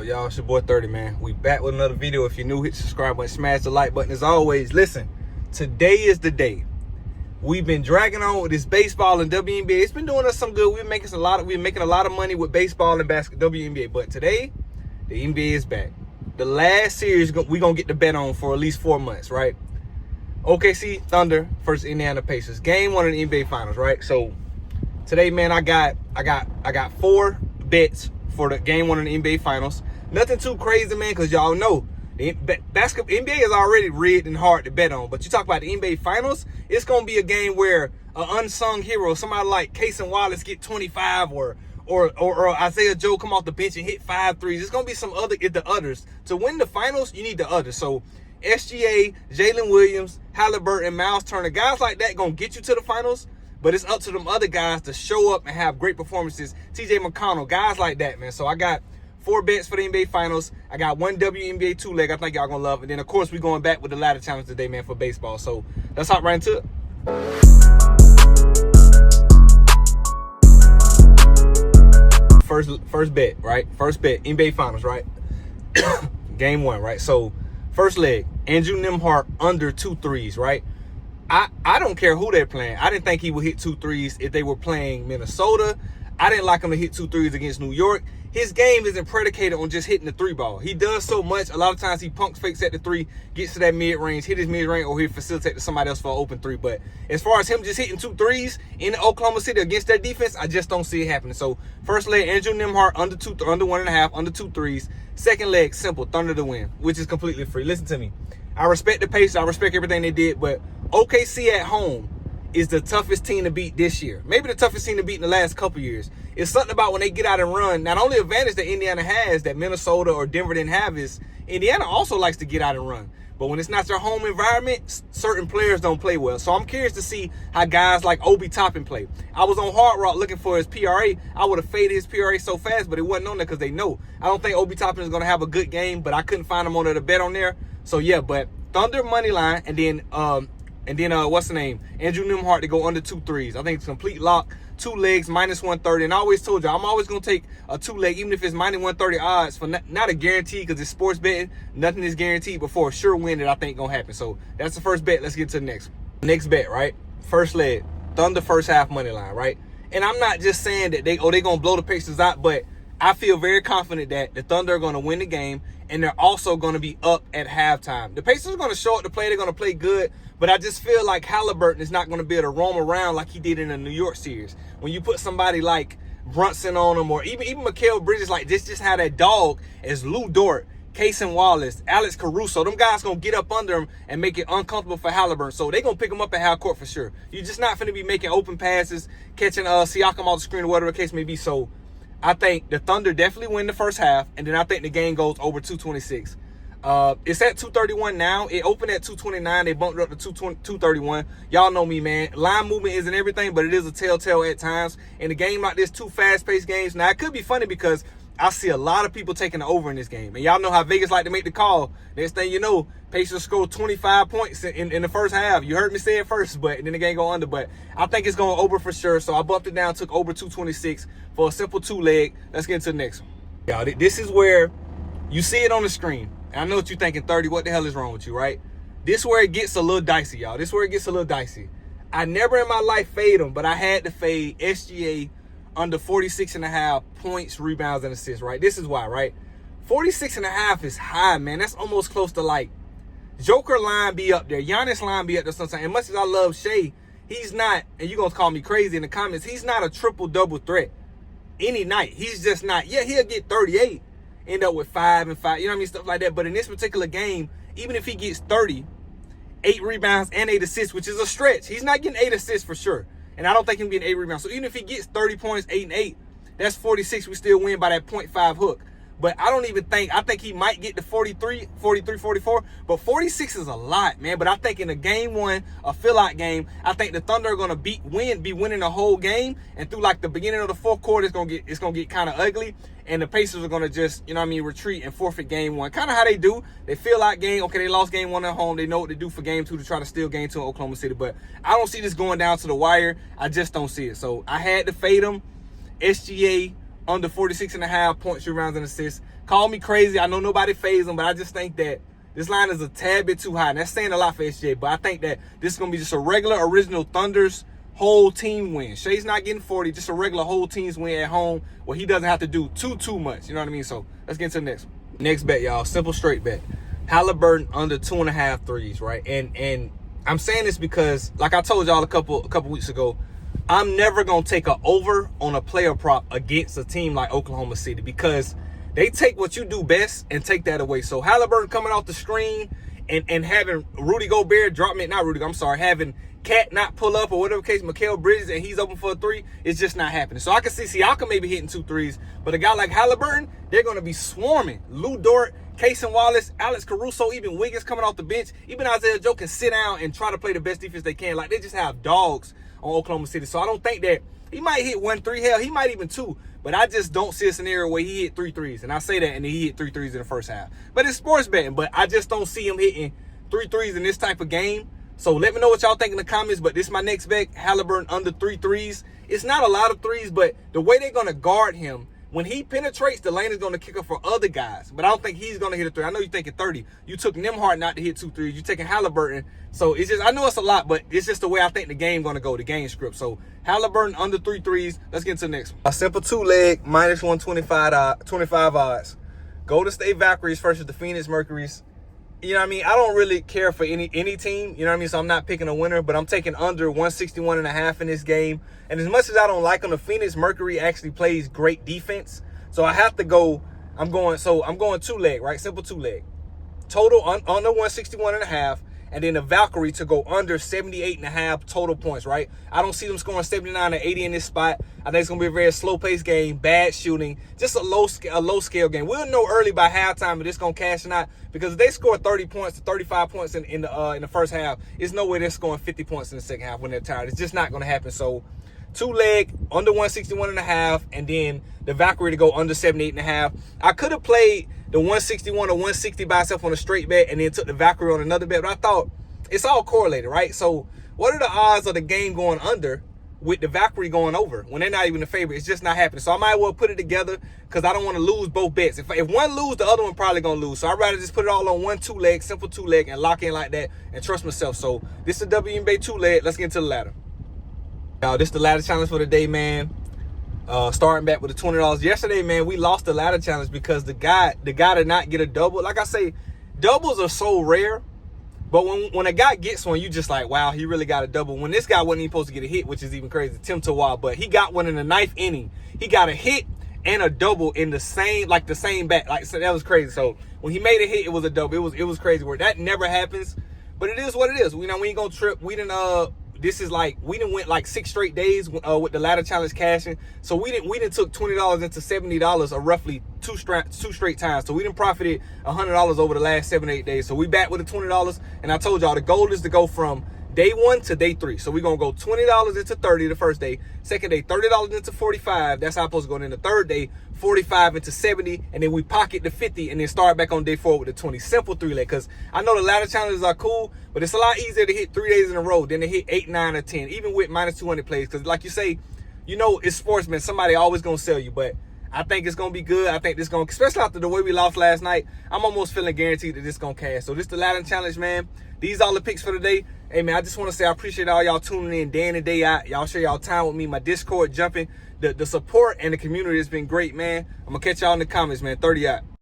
Y'all, it's your boy 30, man. We back with another video. If you're new, hit the subscribe button, smash the like button. As always, listen, today is the day. We've been dragging on with this baseball and WNBA. It's been doing us some good. We're making a lot of money with baseball and basketball, WNBA. But today, the NBA is back. The last series we're gonna get the bet on for at least 4 months, right? OKC Thunder versus Indiana Pacers. Game 1 of the NBA Finals, right? So today, man, I got 4 bets for the game 1 of the NBA Finals. Nothing too crazy, man, because y'all know the basketball NBA is already rigged and hard to bet on. But you talk about the NBA Finals, it's gonna be a game where an unsung hero, somebody like Casey Wallace get 25, or Isaiah Joe come off the bench and hit 5 threes. It's gonna be the others. To win the finals, you need the others. So SGA, Jalen Williams, Halliburton, Miles Turner, guys like that gonna get you to the finals. But it's up to them other guys to show up and have great performances. TJ McConnell, guys like that, man. So I got 4 bets for the NBA Finals. I got 1 WNBA 2-leg I think y'all gonna love. And then, of course, we're going back with the ladder challenge today, man, for baseball. So let's hop right into it. First bet, right? First bet, NBA Finals, right? Game 1, right? So first leg, Andrew Nembhard under 2 threes, right? I don't care who they're playing. I didn't think he would hit 2 threes if they were playing Minnesota. I didn't like him to hit 2 threes against New York. His game isn't predicated on just hitting the 3 ball. He does so much. A lot of times he pump fakes at the 3, gets to that mid-range, hit his mid-range, or he'll facilitate to somebody else for an open 3. But as far as him just hitting 2 threes in Oklahoma City against their defense, I just don't see it happening. So first leg, Andrew Nembhard under 1.5, under 2 threes. Second leg, simple, Thunder to win, which is completely free. Listen to me. I respect the Pacers. I respect everything they did, but OKC at home is the toughest team to beat this year. Maybe the toughest team to beat in the last couple years. It's something about when they get out and run. Not only advantage that Indiana has that Minnesota or Denver didn't have is Indiana also likes to get out and run. But when it's not their home environment, certain players don't play well. So I'm curious to see how guys like Obi Toppin play. I was on Hard Rock looking for his PRA. I would have faded his PRA so fast, but it wasn't on there because they know. I don't think Obi Toppin is going to have a good game, but I couldn't find him on there to bet on there. So yeah, but Thunder money line, and then what's the name? Andrew Nembhard to go under 2 threes. I think it's complete lock. 2 legs, minus 130. And I always told you, I'm always going to take a 2-leg, even if it's minus 130 odds, for not a guarantee, because it's sports betting. Nothing is guaranteed, but for a sure win that I think going to happen. So that's the first bet. Let's get to the next one. Next bet, right? First leg, Thunder first half money line, right? And I'm not just saying that they're going to blow the Pacers out, but I feel very confident that the Thunder are going to win the game, and they're also going to be up at halftime. The Pacers are going to show up to play. They're going to play good, but I just feel like Halliburton is not going to be able to roam around like he did in the New York series. When you put somebody like Brunson on him, or even Mikal Bridges, like this, just had that dog as Lou Dort, Casey Wallace, Alex Caruso. Them guys going to get up under him and make it uncomfortable for Halliburton. So they're going to pick him up at half court for sure. You're just not going to be making open passes, catching Siakam off the screen or whatever the case may be. So I think the Thunder definitely win the first half, and then I think the game goes over 226. It's at 231 now. It opened at 229. They bumped it up to 231. Y'all know me, man. Line movement isn't everything, but it is a telltale at times. In a game like this, 2 fast-paced games. Now, it could be funny because I see a lot of people taking the over in this game. And y'all know how Vegas like to make the call. Next thing you know, Pacers score 25 points in the first half. You heard me say it first, but then the game go under. But I think it's going over for sure. So I bumped it down, took over 226 for a simple 2-leg. Let's get into the next one. Y'all, this is where you see it on the screen. And I know what you're thinking, 30, what the hell is wrong with you, right? This is where it gets a little dicey, y'all. This is where it gets a little dicey. I never in my life fade them, but I had to fade SGA under 46.5 points, rebounds, and assists, right? This is why, right? 46.5 is high, man. That's almost close to like Joker line be up there. Giannis line be up there sometimes. And much as I love Shea, he's not, and you're going to call me crazy in the comments, he's not a triple-double threat any night. He's just not. Yeah, he'll get 38. End up with 5 and 5, you know what I mean, stuff like that. But in this particular game, even if he gets 30, 8 rebounds and 8 assists, which is a stretch, he's not getting 8 assists for sure. And I don't think he'll get 8 rebounds. So even if he gets 30 points, 8 and 8, that's 46. We still win by that 0.5 hook. But I don't even think, I think he might get to 43, 44. But 46 is a lot, man. But I think in a game 1, a fill-out game, I think the Thunder are going to be winning the whole game. And through like the beginning of the fourth quarter, it's going to get kind of ugly. And the Pacers are going to just, you know what I mean, retreat and forfeit game 1. Kind of how they do. They fill out game. Okay, they lost game 1 at home. They know what to do for game 2 to try to steal game 2 in Oklahoma City. But I don't see this going down to the wire. I just don't see it. So I had to fade them. SGA under 46.5 points, rebounds, and assists. Call me crazy. I know nobody fazed him, but I just think that this line is a tad bit too high. And that's saying a lot for SJ, but I think that this is going to be just a regular original Thunder's whole team win. Shay's not getting 40, just a regular whole team's win at home where he doesn't have to do too much. You know what I mean? So let's get into the next one. Next bet, y'all. Simple straight bet. Halliburton under 2.5 threes, right? And I'm saying this because, like I told y'all a couple weeks ago, I'm never going to take an over on a player prop against a team like Oklahoma City because they take what you do best and take that away. So Halliburton coming off the screen and having Rudy Gobert drop me, not Rudy, I'm sorry, having Cat not pull up or whatever case, Mikal Bridges, and he's open for a three, it's just not happening. So I can see Siakam maybe hitting 2 threes, but a guy like Halliburton, they're going to be swarming. Lou Dort, Casey Wallace, Alex Caruso, even Wiggins coming off the bench, even Isaiah Joe can sit down and try to play the best defense they can. Like, they just have dogs on Oklahoma City. So I don't think that he might hit 1 3, hell, he might even 2. But I just don't see a scenario where he hit 3 threes. And I say that, and then he hit 3 threes in the first half. But it's sports betting, but I just don't see him hitting 3 threes in this type of game. So let me know what y'all think in the comments, but this is my next bet. Halliburton under 3 threes. It's not a lot of threes, but the way they're going to guard him, when he penetrates, the lane is going to kick up for other guys. But I don't think he's going to hit a 3. I know you're thinking 30. You took Nembhard not to hit 2 threes. You're taking Halliburton. So it's just, I know it's a lot, but it's just the way I think the game going to go, the game script. So Halliburton under 3 threes. Let's get into the next one. A simple 2-leg, minus 125 odds. Golden State Valkyries versus the Phoenix Mercury's. You know what I mean? I don't really care for any team, you know what I mean? So I'm not picking a winner, but I'm taking under 161.5 in this game. And as much as I don't like them, the Phoenix Mercury actually plays great defense. So I have to go, I'm going 2-leg, right? Simple 2-leg. Total under 161.5. And then the Valkyrie to go under 78.5 total points, right? I don't see them scoring 79 or 80 in this spot. I think it's going to be a very slow-paced game, bad shooting, just a low-scale game. We'll know early by halftime if it's going to cash or not, because if they score 30 points to 35 points in the first half, there's no way they're scoring 50 points in the second half when they're tired. It's just not going to happen. So 2-leg, under 161.5, and then the Valkyrie to go under 78.5. I could have played the 161 or 160 by itself on a straight bet and then took the Valkyrie on another bet, but I thought it's all correlated, right? So what are the odds of the game going under with the Valkyrie going over when they're not even the favorite? It's just not happening. So I might as well put it together because I don't want to lose both bets. If one lose, the other one probably going to lose. So I'd rather just put it all on 1 2-leg, simple 2-leg, and lock in like that and trust myself. So this is the WNBA 2-leg. Let's get into the ladder. Now, this is the ladder challenge for the day, man. Starting back with the $20. Yesterday, man, we lost the ladder challenge because the guy did not get a double. Like I say, doubles are so rare. But when a guy gets one, you just like, wow, he really got a double. When this guy wasn't even supposed to get a hit, which is even crazy, Tim Tawal, but he got one in the 9th inning. He got a hit and a double in the same bat. Like, so that was crazy. So when he made a hit, it was a double. It was crazy work. That never happens, but it is what it is. We ain't gonna trip. We didn't we done went like 6 straight days with the ladder challenge cashing. So we didn't took $20 into $70 or roughly two straight times. So we done profited $100 over the last 7 or 8 days. So we back with the $20. And I told y'all the goal is to go from day 1 to day 3. So we're going to go $20 into 30 the first day. Second day, $30 into 45. That's how I'm supposed to go. And then the third day, 45 into 70. And then we pocket the 50 and then start back on day 4 with the 20. Simple 3-leg. Because I know the ladder challenges are cool, but it's a lot easier to hit 3 days in a row than to hit 8, 9, or 10, even with minus 200 plays. Because like you say, you know it's sportsman. Somebody always going to sell you. But I think it's going to be good. I think this going to, especially after the way we lost last night, I'm almost feeling guaranteed that this going to cash. So this is the ladder challenge, man. These are the picks for the day. Hey, man, I just want to say I appreciate all y'all tuning in day in and day out. Y'all share y'all time with me. My Discord jumping. The support and the community has been great, man. I'm going to catch y'all in the comments, man. 30 out.